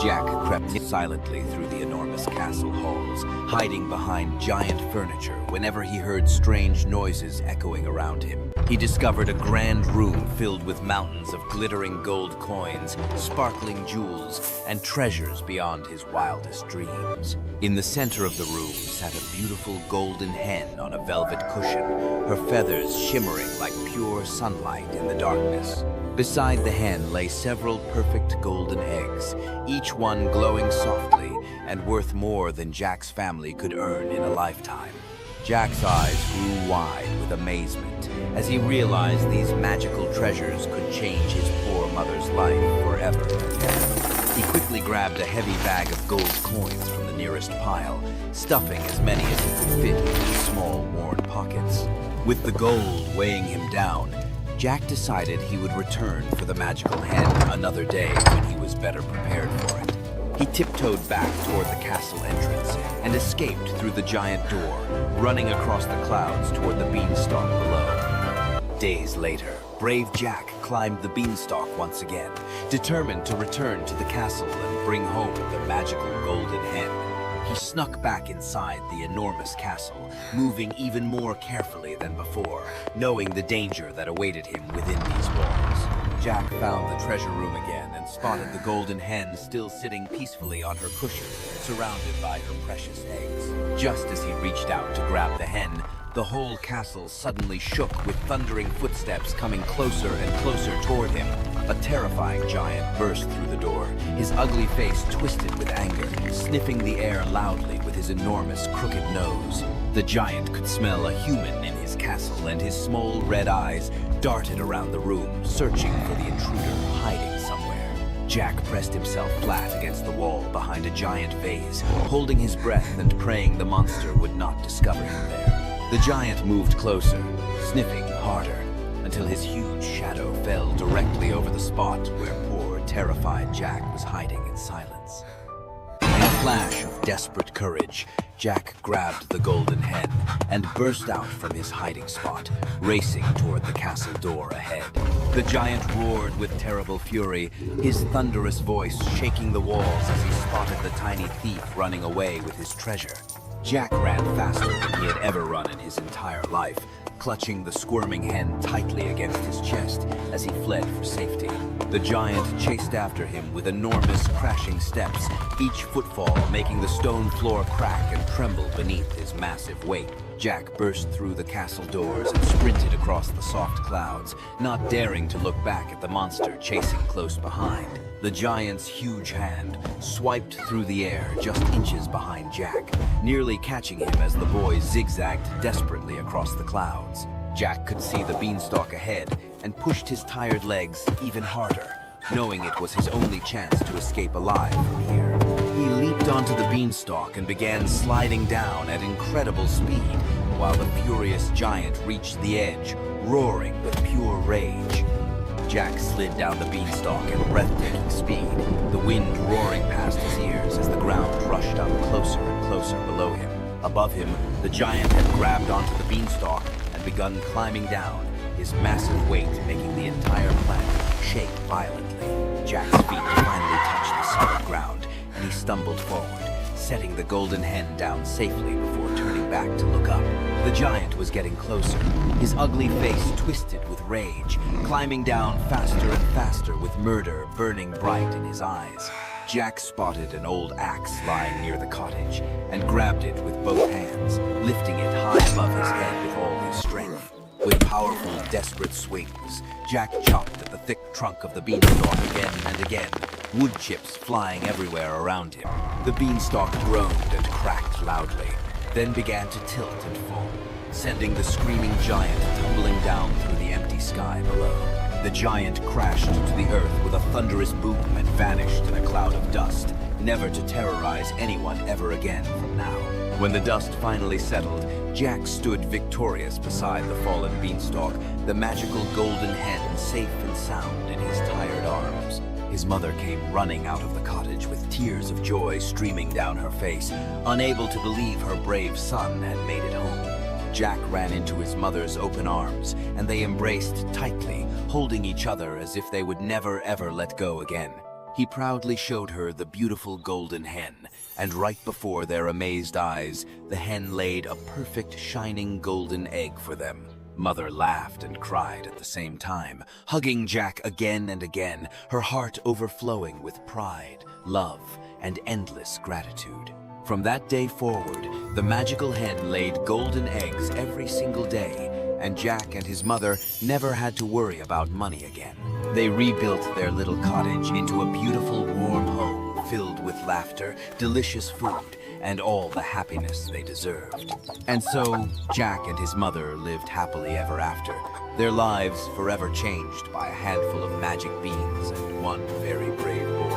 Jack crept silently through the enormous castle halls, hiding behind giant furniture whenever he heard strange noises echoing around him. He discovered a grand room filled with mountains of glittering gold coins, sparkling jewels, and treasures beyond his wildest dreams. In the center of the room sat a beautiful golden hen on a velvet cushion, her feathers shimmering like pure sunlight in the darkness. Beside the hen lay several perfect golden eggs, each one glowing softly and worth more than Jack's family could earn in a lifetime. Jack's eyes grew wide with amazement as he realized these magical treasures could change his poor mother's life forever. He quickly grabbed a heavy bag of gold coins from the nearest pile, stuffing as many as he could fit into his small, worn pockets. With the gold weighing him down, Jack decided he would return for the magical hen another day when he was better prepared for it. He tiptoed back toward the castle entrance and escaped through the giant door, running across the clouds toward the beanstalk below. Days later, brave Jack climbed the beanstalk once again, determined to return to the castle and bring home the magical golden hen. He snuck back inside the enormous castle, moving even more carefully than before, knowing the danger that awaited him within these walls. Jack found the treasure room again and spotted the golden hen still sitting peacefully on her cushion, surrounded by her precious eggs. Just as he reached out to grab the hen, the whole castle suddenly shook with thundering footsteps coming closer and closer toward him. A terrifying giant burst through the door, his ugly face twisted with anger, sniffing the air loudly with his enormous crooked nose. The giant could smell a human in his castle, and his small red eyes darted around the room, searching for the intruder hiding somewhere. Jack pressed himself flat against the wall behind a giant vase, holding his breath and praying the monster would not discover him there. The giant moved closer, sniffing harder, until his huge shadow fell directly over the spot where poor, terrified Jack was hiding in silence. In a flash of desperate courage, Jack grabbed the golden hen and burst out from his hiding spot, racing toward the castle door ahead. The giant roared with terrible fury, his thunderous voice shaking the walls as he spotted the tiny thief running away with his treasure. Jack ran faster than he had ever run in his entire life, clutching the squirming hen tightly against his chest as he fled for safety. The giant chased after him with enormous crashing steps, each footfall making the stone floor crack and tremble beneath his massive weight. Jack burst through the castle doors and sprinted across the soft clouds, not daring to look back at the monster chasing close behind. The giant's huge hand swiped through the air just inches behind Jack, nearly catching him as the boy zigzagged desperately across the clouds. Jack could see the beanstalk ahead and pushed his tired legs even harder, knowing it was his only chance to escape alive from here. He leaped onto the beanstalk and began sliding down at incredible speed, while the furious giant reached the edge, roaring with pure rage. Jack slid down the beanstalk at breathtaking speed, the wind roaring past his ears as the ground rushed up closer and closer below him. Above him, the giant had grabbed onto the beanstalk and begun climbing down, his massive weight making the entire planet shake violently. Jack's feet finally touched the solid ground, and he stumbled forward, setting the golden hen down safely before turning back to look up. The giant was getting closer, his ugly face twisted with rage, climbing down faster and faster with murder burning bright in his eyes. Jack spotted an old axe lying near the cottage and grabbed it with both hands, lifting it high above his head with all his strength. With powerful, desperate swings, Jack chopped at the thick trunk of the beanstalk again and again, wood chips flying everywhere around him. The beanstalk groaned and cracked loudly, then began to tilt and fall, sending the screaming giant tumbling down through the empty sky below. The giant crashed to the earth with a thunderous boom and vanished in a cloud of dust, never to terrorize anyone ever again from now. When the dust finally settled, Jack stood victorious beside the fallen beanstalk, the magical golden hen safe and sound in his tired arms. His mother came running out of the cottage with tears of joy streaming down her face, unable to believe her brave son had made it home. Jack ran into his mother's open arms, and they embraced tightly, holding each other as if they would never ever let go again. He proudly showed her the beautiful golden hen, and right before their amazed eyes, the hen laid a perfect shining golden egg for them. Mother laughed and cried at the same time, hugging Jack again and again, her heart overflowing with pride, love, and endless gratitude. From that day forward, the magical hen laid golden eggs every single day, and Jack and his mother never had to worry about money again. They rebuilt their little cottage into a beautiful, warm home filled with laughter, delicious food, and all the happiness they deserved. And so, Jack and his mother lived happily ever after, their lives forever changed by a handful of magic beans and one very brave boy.